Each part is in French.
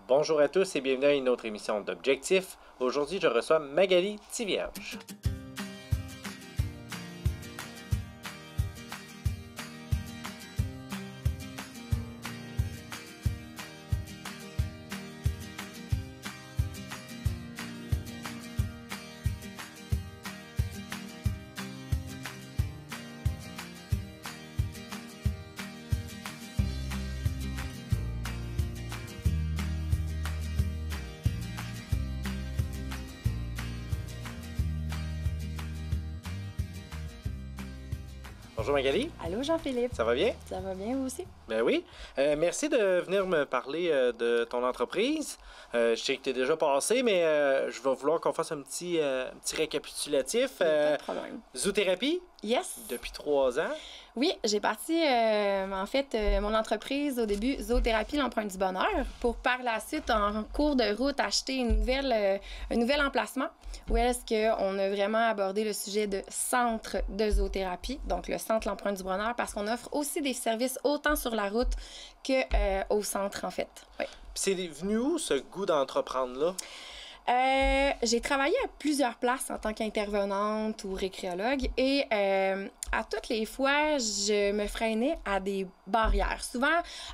Bonjour à tous et bienvenue à une autre émission d'Objectif. Aujourd'hui, je reçois Magali Thivierge. Bonjour Magali. Allô Jean-Philippe. Ça va bien? Ça va bien vous aussi? Ben oui. Merci de venir me parler de ton entreprise. Je sais que tu es déjà passé, mais je vais vouloir qu'on fasse un petit récapitulatif. Pas de problème. Zoothérapie? Yes. Depuis 3 ans. Oui, j'ai parti mon entreprise au début, Zoothérapie, l'empreinte du bonheur, pour par la suite, en cours de route, acheter un nouvel emplacement où est-ce qu'on a vraiment abordé le sujet de centre de zoothérapie, donc le centre l'empreinte du bonheur, parce qu'on offre aussi des services autant sur la route que au centre, en fait. Oui. Puis c'est venu où ce goût d'entreprendre-là? J'ai travaillé à plusieurs places en tant qu'intervenante ou récréologue et à toutes les fois, je me freinais à des barrières. Souvent,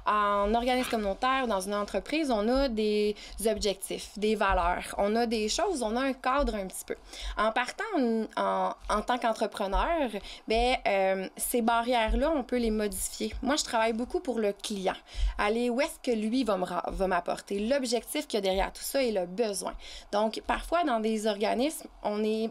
en organisme communautaire ou dans une entreprise, on a des objectifs, des valeurs, on a des choses, on a un cadre un petit peu. En partant en tant qu'entrepreneur, ces barrières-là, on peut les modifier. Moi, je travaille beaucoup pour le client. Aller où est-ce que lui va m'apporter. L'objectif qu'il y a derrière tout ça est le besoin. Donc, parfois, dans des organismes, on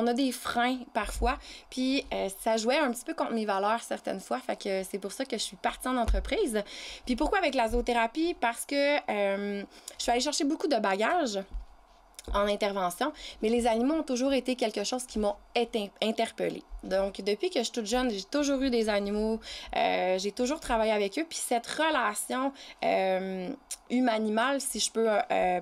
a des freins parfois, puis ça jouait un petit peu contre mes valeurs certaines fois, fait que c'est pour ça que je suis partie en entreprise. Puis pourquoi avec la zoothérapie? Parce que je suis allée chercher beaucoup de bagages en intervention, mais les animaux ont toujours été quelque chose qui m'ont interpellée. Donc, depuis que je suis toute jeune, j'ai toujours eu des animaux, j'ai toujours travaillé avec eux, puis cette relation humain-animal, si je peux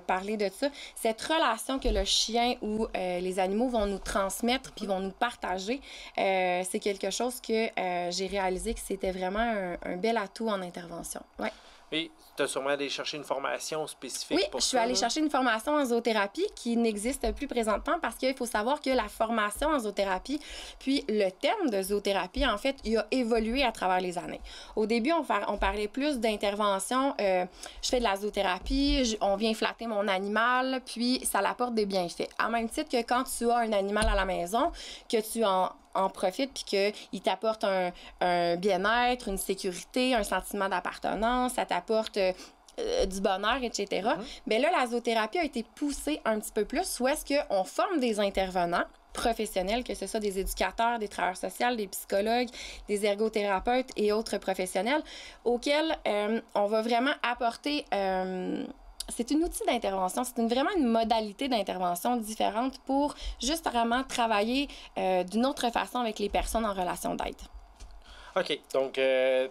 parler de ça, cette relation que le chien ou les animaux vont nous transmettre puis vont nous partager, c'est quelque chose que j'ai réalisé que c'était vraiment un bel atout en intervention. Ouais. Oui, tu as sûrement allé chercher une formation spécifique pour ça. Oui, je suis allée chercher une formation en zoothérapie qui n'existe plus présentement parce qu'il faut savoir que la formation en zoothérapie, puis le terme de zoothérapie, en fait, il a évolué à travers les années. Au début, on parlait plus d'intervention. Je fais de la zoothérapie, on vient flatter mon animal, puis ça l'apporte des bienfaits. En même titre que quand tu as un animal à la maison, que tu en profites puis qu'il t'apporte un bien-être, une sécurité, un sentiment d'appartenance, ça t'apporte du bonheur, etc. Bien là, la zoothérapie a été poussée un petit peu plus où est-ce qu'on forme des intervenants professionnels, que ce soit des éducateurs, des travailleurs sociaux, des psychologues, des ergothérapeutes et autres professionnels auxquels on va vraiment apporter... c'est un outil d'intervention, c'est vraiment une modalité d'intervention différente pour juste vraiment travailler d'une autre façon avec les personnes en relation d'aide. OK, donc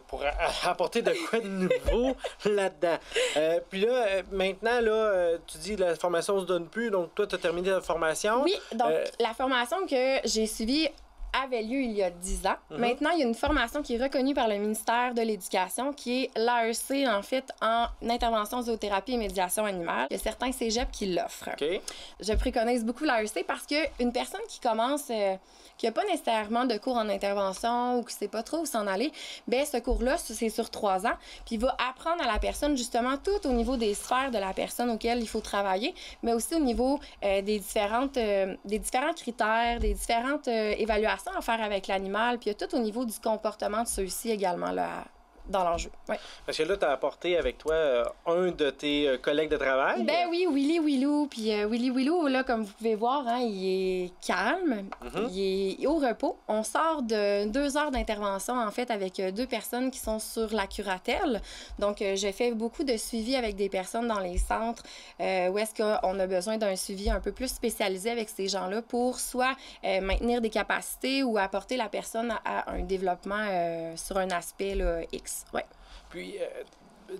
pour apporter de quoi de nouveau là-dedans. Puis là, maintenant, là, tu dis que la formation se donne plus, donc toi, tu as terminé la formation. Oui, donc la formation que j'ai suivie avait lieu il y a 10 ans. Maintenant, il y a une formation qui est reconnue par le ministère de l'Éducation, qui est l'AEC, en fait, en intervention, zoothérapie et médiation animale. Il y a certains cégeps qui l'offrent. Okay. Je préconise beaucoup l'AEC parce qu'une personne qui commence, qui n'a pas nécessairement de cours en intervention ou qui ne sait pas trop où s'en aller, bien, ce cours-là, c'est sur 3 ans, puis il va apprendre à la personne, justement, tout au niveau des sphères de la personne auxquelles il faut travailler, mais aussi au niveau des différents critères, des différentes évaluations à faire avec l'animal, puis il y a tout au niveau du comportement de ceux-ci également là, dans l'enjeu. Ouais. Parce que là, tu as apporté avec toi un de tes collègues de travail. Ben oui, Willy Willou. Puis Willy Willou, là, comme vous pouvez voir, hein, il est calme, il est au repos. On sort de 2 heures d'intervention, en fait, avec 2 personnes qui sont sur la curatelle. Donc, j'ai fait beaucoup de suivi avec des personnes dans les centres où est-ce qu'on a besoin d'un suivi un peu plus spécialisé avec ces gens-là pour soit maintenir des capacités ou apporter la personne à un développement sur un aspect là, X. Ouais. Puis,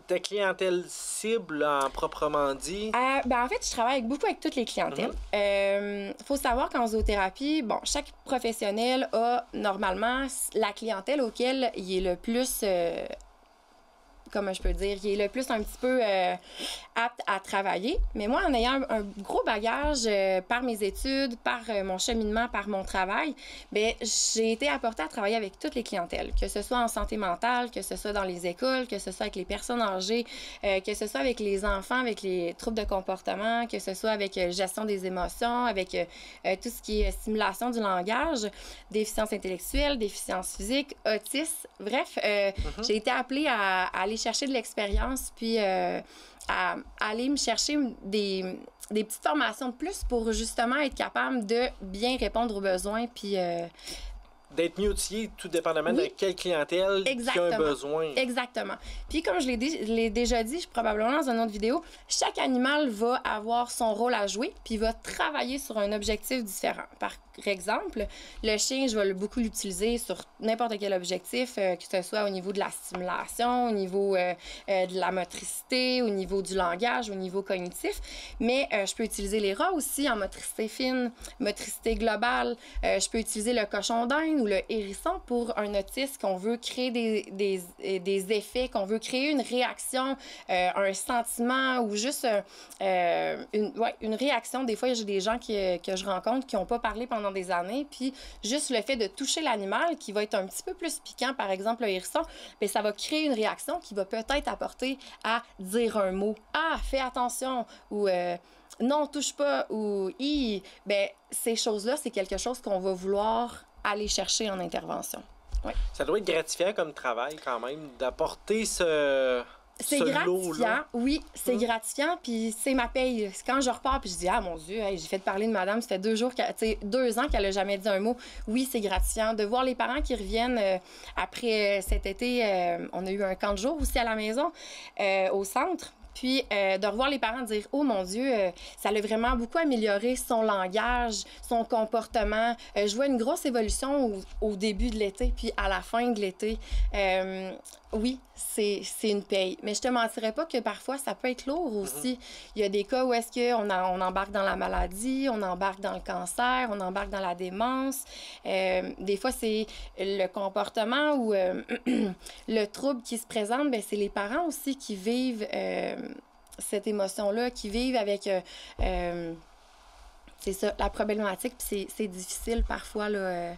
ta clientèle cible, en proprement dit? En fait, je travaille beaucoup avec toutes les clientèles. Faut savoir qu'en zoothérapie, bon, chaque professionnel a normalement la clientèle auquel il est le plus comment je peux dire, il est le plus un petit peu apte à travailler. Mais moi, en ayant un gros bagage par mes études, par mon cheminement, par mon travail, bien, j'ai été apportée à travailler avec toutes les clientèles, que ce soit en santé mentale, que ce soit dans les écoles, que ce soit avec les personnes âgées, que ce soit avec les enfants, avec les troubles de comportement, que ce soit avec gestion des émotions, avec tout ce qui est stimulation du langage, déficience intellectuelle, déficience physique, autisme. Bref, j'ai été appelée à aller chercher de l'expérience, puis à aller me chercher des petites formations de plus pour justement être capable de bien répondre aux besoins, puis d'être mieux outillé, tout dépendamment de quelle clientèle qui a un besoin. Exactement. Puis comme je l'ai déjà dit, probablement dans une autre vidéo, chaque animal va avoir son rôle à jouer, puis il va travailler sur un objectif différent. Par exemple, le chien, je vais beaucoup l'utiliser sur n'importe quel objectif, que ce soit au niveau de la stimulation, au niveau de la motricité, au niveau du langage, au niveau cognitif. Mais je peux utiliser les rats aussi en motricité fine, motricité globale. Je peux utiliser le cochon d'Inde ou le hérisson pour un autiste qu'on veut créer des effets, qu'on veut créer une réaction, un sentiment ou juste une réaction. Des fois, j'ai des gens que je rencontre qui n'ont pas parlé pendant des années, puis juste le fait de toucher l'animal qui va être un petit peu plus piquant, par exemple le hérisson, bien, ça va créer une réaction qui va peut-être apporter à dire un mot. « Ah, fais attention » ou « Non, touche pas » ou « I ». Bien, ces choses-là, c'est quelque chose qu'on va vouloir aller chercher en intervention. Ouais. Ça doit être gratifiant comme travail quand même, d'apporter c'est gratifiant, oui, c'est gratifiant, puis c'est ma paye. Quand je repars, puis je dis, ah mon Dieu, hey, j'ai fait parler de madame, ça fait 2 ans qu'elle a jamais dit un mot. Oui, c'est gratifiant. De voir les parents qui reviennent après cet été, on a eu un camp de jour aussi à la maison, au centre. Puis de revoir les parents dire « Oh mon Dieu, ça l'a vraiment beaucoup amélioré son langage, son comportement. Je vois une grosse évolution au début de l'été, puis à la fin de l'été. Oui, c'est une paye. Mais je te mentirais pas que parfois, ça peut être lourd aussi. Il y a des cas où est-ce qu'on on embarque dans la maladie, on embarque dans le cancer, on embarque dans la démence. Des fois, c'est le comportement ou le trouble qui se présente. Bien, c'est les parents aussi qui vivent cette émotion-là, qui vivent avec... c'est ça, la problématique, puis c'est difficile parfois, là...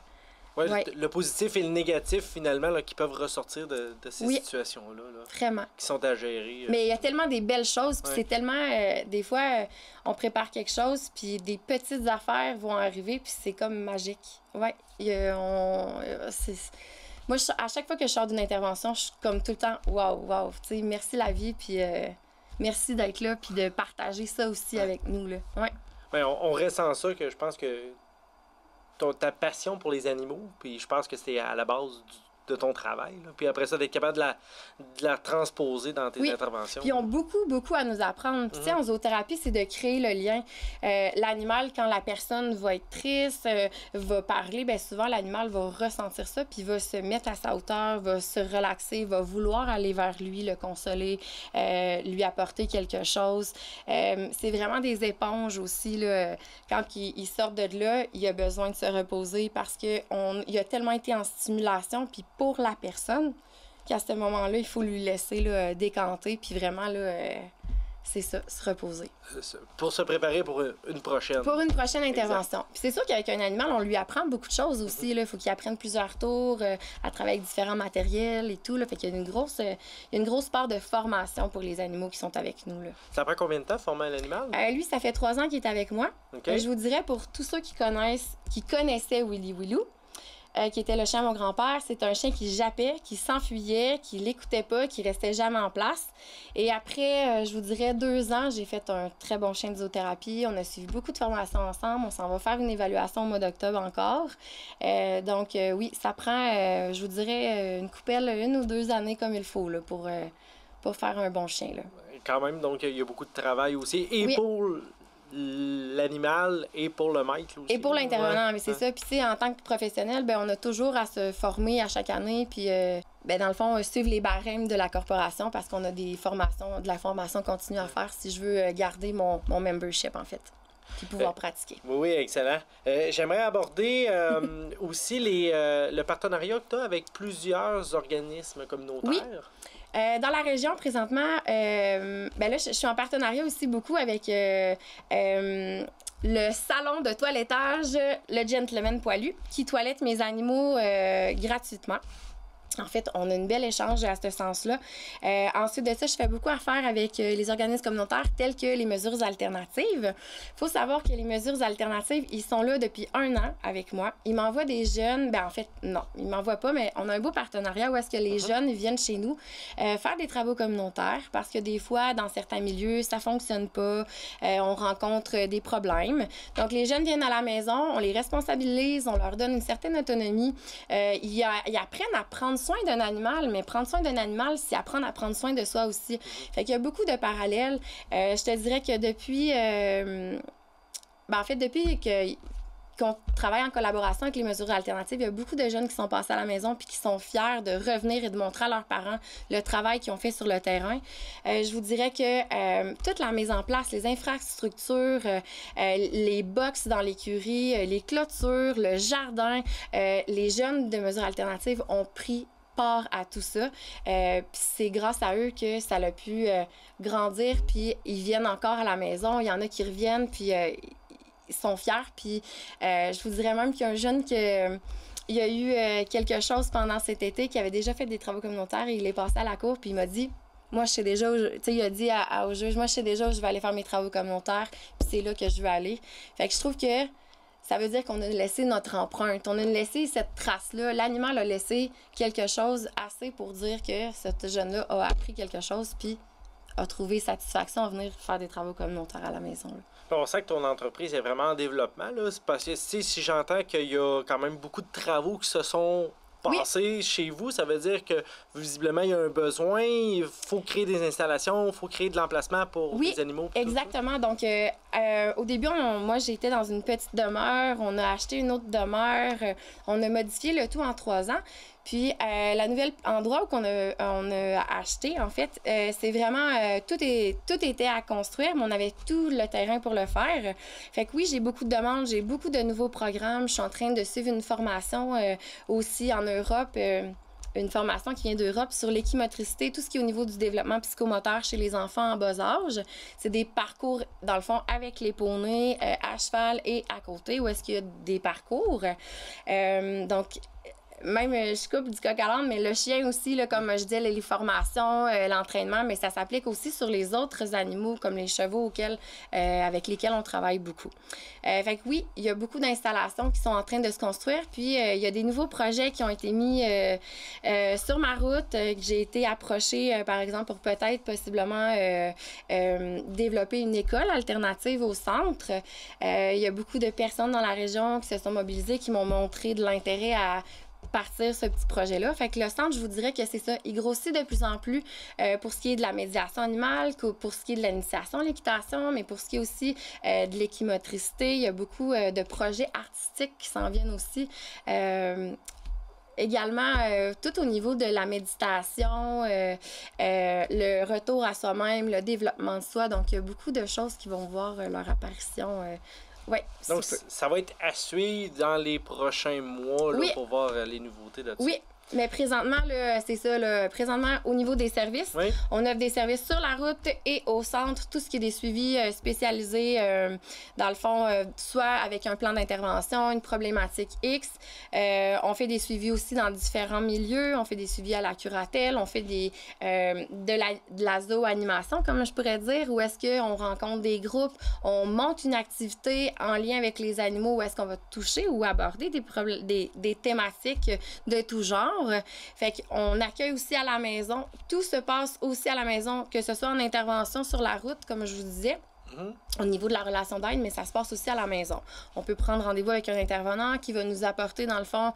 Ouais. Le positif et le négatif, finalement, là, qui peuvent ressortir de ces situations-là. Là, vraiment. Qui sont à gérer. Mais il y a tellement des belles choses, puis c'est tellement... des fois, on prépare quelque chose, puis des petites affaires vont arriver, puis c'est comme magique. Ouais. Moi, à chaque fois que je sors d'une intervention, je suis comme tout le temps, wow, tu sais, merci la vie, puis merci d'être là, puis de partager ça aussi avec nous, là. Ouais. Ouais, on ressent ça, que je pense que ta passion pour les animaux, puis je pense que c'est à la base de ton travail. Là. Puis après ça, d'être capable de la transposer dans tes interventions. Puis ils ont beaucoup à nous apprendre. Puis tu sais, en zoothérapie, c'est de créer le lien. L'animal, quand la personne va être triste, va parler, bien souvent, l'animal va ressentir ça, puis va se mettre à sa hauteur, va se relaxer, va vouloir aller vers lui, le consoler, lui apporter quelque chose. C'est vraiment des éponges aussi, là. Quand il sort de là, il a besoin de se reposer parce qu'il a tellement été en stimulation, puis pour la personne, qu'à ce moment-là, il faut lui laisser là, décanter, puis vraiment, là, c'est ça, se reposer. Pour se préparer pour une prochaine. Pour une prochaine intervention. Puis c'est sûr qu'avec un animal, on lui apprend beaucoup de choses aussi. Il faut qu'il apprenne plusieurs tours, à travailler avec différents matériels et tout. Là. Fait qu'il y a une grosse part de formation pour les animaux qui sont avec nous. Là. Ça prend combien de temps, former un animal? Lui, ça fait 3 ans qu'il est avec moi. Okay. Je vous dirais, pour tous ceux qui connaissaient Willy Willou, qui était le chien à mon grand-père. C'est un chien qui jappait, qui s'enfuyait, qui l'écoutait pas, qui restait jamais en place. Et après, je vous dirais 2 ans, j'ai fait un très bon chien de zoothérapie. On a suivi beaucoup de formations ensemble. On s'en va faire une évaluation au mois d'octobre encore. Donc, oui, ça prend, je vous dirais, une coupelle, 1 ou 2 années comme il faut là, pour faire un bon chien. Là. Quand même, donc, il y a beaucoup de travail aussi. Et pour l'animal et pour le maître aussi. Et pour l'intervenant, mais c'est ça. Puis tu sais, en tant que professionnel, ben on a toujours à se former à chaque année, puis ben dans le fond, suivre les barèmes de la corporation parce qu'on a de la formation continue à faire si je veux garder mon membership, en fait, puis pouvoir pratiquer. Oui, excellent. J'aimerais aborder aussi le partenariat que tu as avec plusieurs organismes communautaires. Oui. Dans la région, présentement, ben là, je suis en partenariat aussi beaucoup avec le salon de toilettage, le Gentleman Poilu, qui toilette mes animaux gratuitement. En fait, on a une belle échange à ce sens-là. Ensuite de ça, je fais beaucoup affaire avec les organismes communautaires tels que les mesures alternatives. Il faut savoir que les mesures alternatives, ils sont là depuis 1 an avec moi. Ils m'envoient des jeunes. Ben en fait, non, ils ne m'envoient pas, mais on a un beau partenariat où est-ce que les jeunes viennent chez nous faire des travaux communautaires parce que des fois, dans certains milieux, ça ne fonctionne pas. On rencontre des problèmes. Donc, les jeunes viennent à la maison, on les responsabilise, on leur donne une certaine autonomie. Ils apprennent à prendre soin d'un animal, mais prendre soin d'un animal, c'est apprendre à prendre soin de soi aussi. Fait qu'il y a beaucoup de parallèles. Je te dirais que depuis... en fait, depuis qu'on travaille en collaboration avec les mesures alternatives, il y a beaucoup de jeunes qui sont passés à la maison puis qui sont fiers de revenir et de montrer à leurs parents le travail qu'ils ont fait sur le terrain. Je vous dirais que toute la mise en place, les infrastructures, les box dans l'écurie, les clôtures, le jardin, les jeunes de mesures alternatives ont pris part à tout ça. Puis c'est grâce à eux que ça a pu grandir, puis ils viennent encore à la maison. Il y en a qui reviennent, puis ils sont fiers. Puis je vous dirais même qu'il y a un jeune il y a eu quelque chose pendant cet été qui avait déjà fait des travaux communautaires et il est passé à la cour, puis il m'a dit... Moi, je sais déjà où il a dit au juge, moi, je sais déjà où je vais aller faire mes travaux communautaires, puis c'est là que je veux aller. Fait que je trouve que ça veut dire qu'on a laissé notre empreinte. On a laissé cette trace-là. L'animal a laissé quelque chose assez pour dire que ce jeune-là a appris quelque chose, puis a trouvé satisfaction à venir faire des travaux communautaires à la maison. Là. On sent que ton entreprise est vraiment en développement. Là. C'est parce que si j'entends qu'il y a quand même beaucoup de travaux qui se sont passés chez vous, ça veut dire que visiblement il y a un besoin, il faut créer des installations, il faut créer de l'emplacement pour les animaux. Exactement. Donc au début, moi j'étais dans une petite demeure, on a acheté une autre demeure, on a modifié le tout en 3 ans. Puis, la nouvelle endroit où on a acheté, en fait, c'est vraiment... tout était à construire, mais on avait tout le terrain pour le faire. Fait que oui, j'ai beaucoup de demandes, j'ai beaucoup de nouveaux programmes. Je suis en train de suivre une formation aussi en Europe, une formation qui vient d'Europe sur l'équimotricité, tout ce qui est au niveau du développement psychomoteur chez les enfants en bas âge. C'est des parcours, dans le fond, avec les poneys, à cheval et à côté, où est-ce qu'il y a des parcours. Donc... Même, je coupe du coq à l'âne, mais le chien aussi, là, comme je disais, les formations, l'entraînement, mais ça s'applique aussi sur les autres animaux, comme les chevaux avec lesquels on travaille beaucoup. Fait que oui, il y a beaucoup d'installations qui sont en train de se construire, puis il y a des nouveaux projets qui ont été mis sur ma route, que j'ai été approchée, par exemple, pour peut-être, possiblement, développer une école alternative au centre. Il y a beaucoup de personnes dans la région qui se sont mobilisées, qui m'ont montré de l'intérêt à partir ce petit projet-là. Fait que le centre, je vous dirais que c'est ça, il grossit de plus en plus pour ce qui est de la médiation animale, pour ce qui est de l'initiation à l'équitation, mais pour ce qui est aussi de l'équimotricité, il y a beaucoup de projets artistiques qui s'en viennent aussi. Également, tout au niveau de la méditation, le retour à soi-même, le développement de soi. Donc, il y a beaucoup de choses qui vont voir leur apparition. Ouais, donc, ça va être à suivre dans les prochains mois là, pour voir les nouveautés là-dessus. Oui. Mais présentement, c'est ça, là, présentement, au niveau des services, on offre des services sur la route et au centre, tout ce qui est des suivis spécialisés, dans le fond, soit avec un plan d'intervention, une problématique X. On fait des suivis aussi dans différents milieux. On fait des suivis à la curatelle, on fait de la zooanimation, comme je pourrais dire, où est-ce qu'on rencontre des groupes, on monte une activité en lien avec les animaux, où est-ce qu'on va toucher ou aborder des thématiques de tout genre. Fait qu'on accueille aussi à la maison. Tout se passe aussi à la maison, que ce soit en intervention sur la route, comme je vous disais, au niveau de la relation d'aide, mais ça se passe aussi à la maison. On peut prendre rendez-vous avec un intervenant qui va nous apporter, dans le fond,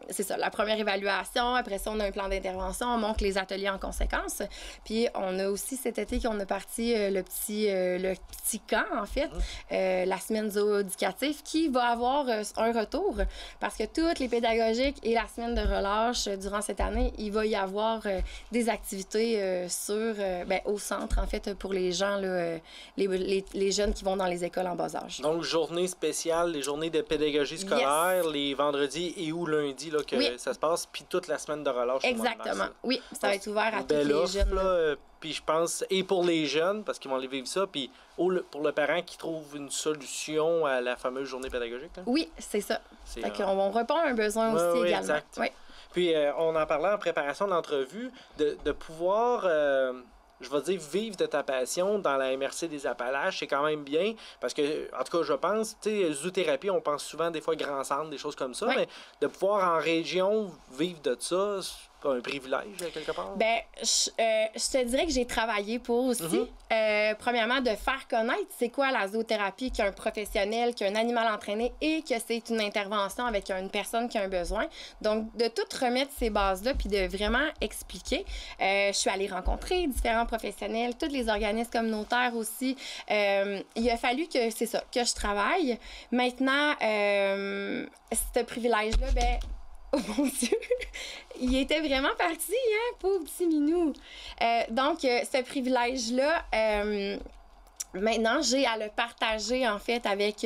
c'est ça, la première évaluation. Après ça, on a un plan d'intervention, on monte les ateliers en conséquence. Puis, on a aussi cet été qu'on a parti le petit camp, en fait, la semaine zooéducative, qui va avoir un retour, parce que toutes les pédagogiques et la semaine de relâche durant cette année, il va y avoir des activités au centre, en fait, pour les gens, là, les jeunes qui vont dans les écoles en bas âge. Donc, journée spéciale, les journées de pédagogie scolaire, les vendredis et ou lundis, là, que Oui. ça se passe, puis toute la semaine de relâche. au mois de mars, Exactement. là. Oui, ça va être ouvert à Une tous belle les offre, jeunes. là, là. puis je pense, et pour les jeunes, parce qu'ils vont aller vivre ça, puis pour le parent qui trouve une solution à la fameuse journée pédagogique. Là. Oui, c'est ça. C'est, Fait qu'on répond à un besoin Ouais, aussi ouais, également. exact. Oui. Puis on en parlait en préparation de l'entrevue, de pouvoir, je vais dire, vivre de ta passion dans la MRC des Appalaches, c'est quand même bien, parce que, en tout cas, je pense, tu sais, zoothérapie, on pense souvent des fois grand centre, des choses comme ça, Ouais. mais de pouvoir en région vivre de ça, c'est pas un privilège, quelque part. Ben, je te dirais que j'ai travaillé pour aussi. Premièrement, de faire connaître c'est quoi la zoothérapie, qu'il y a un professionnel, qu'il y a un animal entraîné et que c'est une intervention avec une personne qui a un besoin. Donc, de tout remettre ces bases-là puis de vraiment expliquer. Je suis allée rencontrer différents professionnels, tous les organismes communautaires aussi. Il a fallu que, c'est ça, que je travaille. Maintenant, ce privilège-là, ben, oh mon Dieu, il était vraiment parti, hein, pauvre petit minou. Donc, ce privilège-là, maintenant, j'ai à le partager, en fait, avec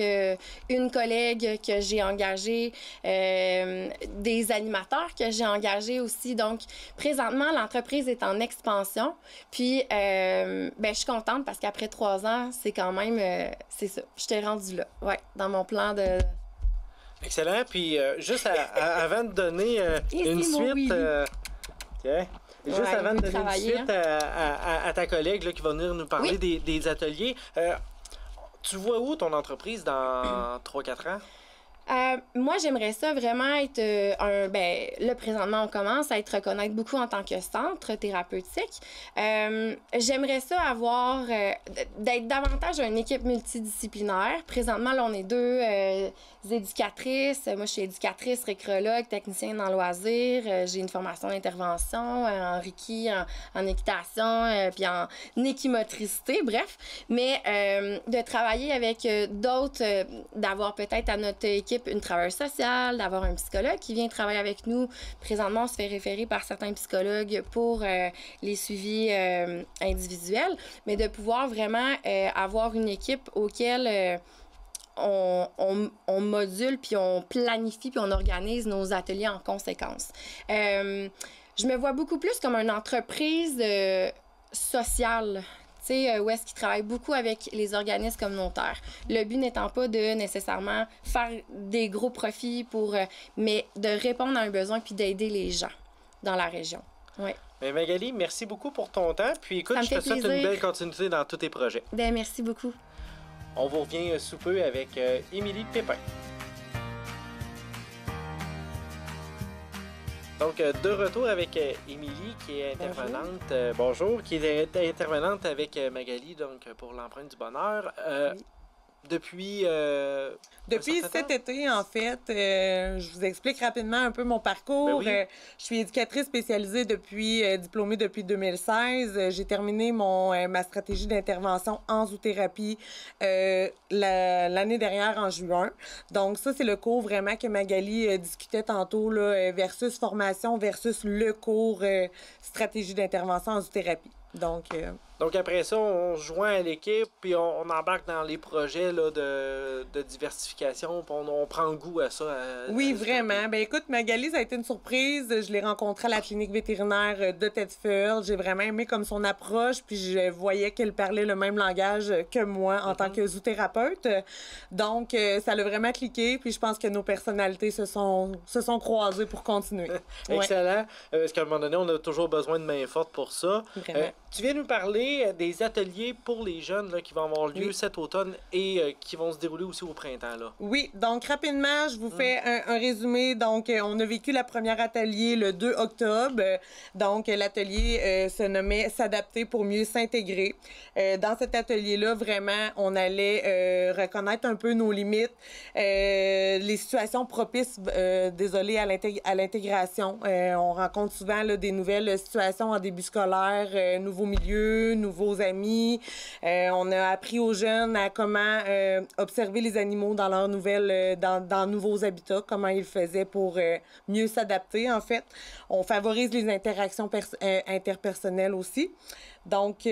une collègue que j'ai engagée, des animateurs que j'ai engagés aussi. Donc, présentement, l'entreprise est en expansion. Puis, ben, je suis contente parce qu'après 3 ans, c'est quand même, c'est ça, je t'ai rendue là, ouais, dans mon plan de... Excellent. Puis, juste avant de donner une c'est mon suite... Willy. Tiens. Juste Ouais, avant de il veut donner une travailler, suite à ta collègue là, qui va venir nous parler Oui. des ateliers, tu vois où ton entreprise dans 3-4 ans? Moi, j'aimerais ça vraiment être là, présentement, on commence à être reconnaître beaucoup en tant que centre thérapeutique. J'aimerais ça avoir, d'être davantage une équipe multidisciplinaire. Présentement, là, on est 2 éducatrices. Moi, je suis éducatrice, récréologue, technicienne en loisirs. J'ai une formation d'intervention en Reiki, en équitation, puis en équimotricité, bref. Mais de travailler avec d'autres, d'avoir peut-être à notre équipe une travailleuse sociale, d'avoir un psychologue qui vient travailler avec nous. Présentement, on se fait référer par certains psychologues pour les suivis individuels, mais de pouvoir vraiment avoir une équipe auquel on module, puis on planifie, puis on organise nos ateliers en conséquence. Je me vois beaucoup plus comme une entreprise sociale, tu sais, où est-ce qu'ils travaillent beaucoup avec les organismes communautaires. Le but n'étant pas de nécessairement faire des gros profits mais de répondre à un besoin puis d'aider les gens dans la région. Oui. Mais Magali, merci beaucoup pour ton temps. Puis écoute, Ça me je te fait souhaite une plaisir. belle continuité dans tous tes projets. Ben, merci beaucoup. On vous revient sous peu avec Émilie Pépin. Donc, de retour avec Émilie, qui est intervenante. Bonjour, qui est intervenante avec Magali, donc pour l'empreinte du bonheur. Oui. Depuis Depuis un certain cet temps? été, en fait, je vous explique rapidement un peu mon parcours. Ben oui. Je suis éducatrice spécialisée diplômée depuis 2016. J'ai terminé ma stratégie d'intervention en zoothérapie l'année dernière, en juin. Donc ça, c'est le cours vraiment que Magali discutait tantôt, là, versus formation, versus le cours stratégie d'intervention en zoothérapie. Donc après ça, on se joint à l'équipe, puis on embarque dans les projets là, de diversification, puis on prend goût à ça. Oui, vraiment. Ben écoute, Magali, ça a été une surprise. Je l'ai rencontrée à la clinique vétérinaire de Tedford. J'ai vraiment aimé comme son approche, puis je voyais qu'elle parlait le même langage que moi en tant que zoothérapeute. Donc, ça l'a vraiment cliqué, puis je pense que nos personnalités se sont croisées pour continuer. Ouais. Excellent. Parce qu'à un moment donné, on a toujours besoin de main forte pour ça. Vraiment. Tu viens nous parler des ateliers pour les jeunes là, qui vont avoir lieu Oui. cet automne et qui vont se dérouler aussi au printemps. Là. Oui, donc rapidement, je vous fais un résumé. Donc, on a vécu la première atelier le 2 octobre. Donc, l'atelier se nommait « S'adapter pour mieux s'intégrer ». Dans cet atelier-là, vraiment, on allait reconnaître un peu nos limites, les situations propices, désolé, à l'intégration. On rencontre souvent là, des nouvelles situations en début scolaire, nouveaux milieux, nouveaux amis. On a appris aux jeunes à comment observer les animaux dans dans nouveaux habitats, comment ils faisaient pour mieux s'adapter, en fait. on favorise les interactions interpersonnelles aussi. Donc,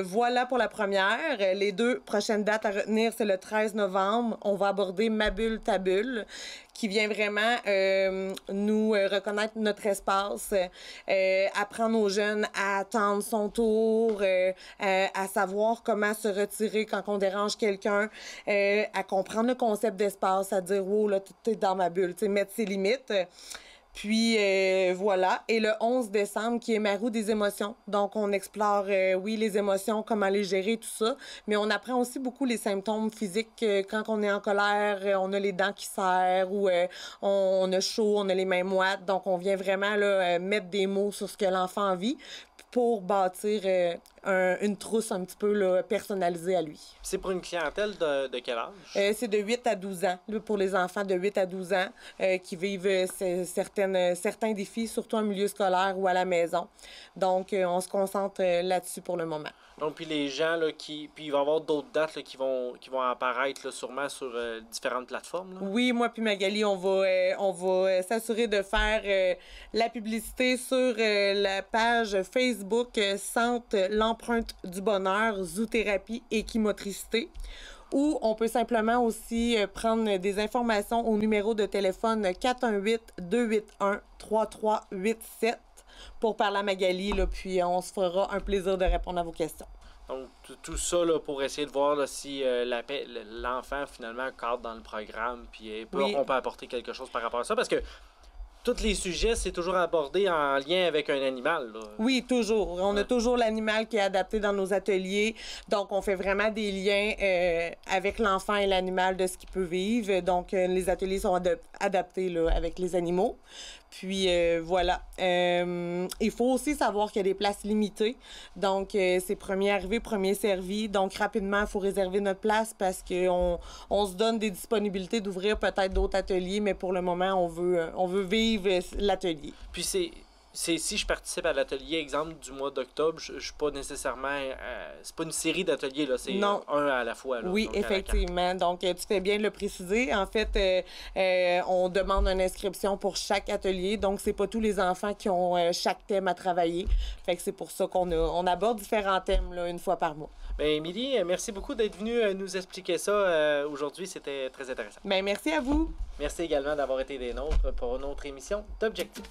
voilà pour la première. Les 2 prochaines dates à retenir, c'est le 13 novembre. On va aborder Ma bulle, ta bulle, qui vient vraiment nous reconnaître notre espace, apprendre aux jeunes à attendre son tour, à savoir comment se retirer quand on dérange quelqu'un, à comprendre le concept d'espace, à dire « Wow, là, t'es dans ma bulle », tu sais, mettre ses limites. Puis voilà. Et le 11 décembre, qui est ma roue des émotions. Donc, on explore, oui, les émotions, comment les gérer, tout ça. Mais on apprend aussi beaucoup les symptômes physiques. Quand on est en colère, on a les dents qui serrent ou on a chaud, on a les mains moites. Donc, on vient vraiment là, mettre des mots sur ce que l'enfant vit pour bâtir une trousse un petit peu là, personnalisée à lui. C'est pour une clientèle de quel âge? C'est de 8 à 12 ans, là, pour les enfants de 8 à 12 ans qui vivent certains défis, surtout en milieu scolaire ou à la maison. Donc, on se concentre là-dessus pour le moment. Donc, puis les gens, là, puis il va y avoir d'autres dates là, qui vont apparaître là, sûrement sur différentes plateformes. Là. Oui, moi puis Magali, on va s'assurer de faire la publicité sur la page Facebook Centre l'empreinte du bonheur, zoothérapie et équimotricité. Ou on peut simplement aussi prendre des informations au numéro de téléphone 418-281-3387 pour parler à Magali, là, puis on se fera un plaisir de répondre à vos questions. Donc, tout ça là, pour essayer de voir là, si l'enfant, finalement, cadre dans le programme, puis oui. On peut apporter quelque chose par rapport à ça, parce que tous les sujets, c'est toujours abordé en lien avec un animal. Là. Oui, toujours. On a toujours l'animal qui est adapté dans nos ateliers. Donc, on fait vraiment des liens avec l'enfant et l'animal de ce qu'il peut vivre. Donc, les ateliers sont adaptés là, avec les animaux. Puis, voilà. Il faut aussi savoir qu'il y a des places limitées. Donc, c'est premier arrivé, premier servi. Donc, rapidement, il faut réserver notre place parce qu'on se donne des disponibilités d'ouvrir peut-être d'autres ateliers, mais pour le moment, on veut vivre l'atelier. Puis, c'est si je participe à l'atelier, exemple, du mois d'octobre, je suis pas nécessairement... c'est pas une série d'ateliers, là, c'est un à la fois. Là, oui, donc, effectivement. Donc, tu fais bien de le préciser. En fait, on demande une inscription pour chaque atelier. Donc, c'est pas tous les enfants qui ont chaque thème à travailler. Fait que c'est pour ça qu'on aborde différents thèmes là, une fois par mois. Bien, Émilie, merci beaucoup d'être venue nous expliquer ça aujourd'hui. C'était très intéressant. Bien, merci à vous. Merci également d'avoir été des nôtres pour notre émission d'Objectif.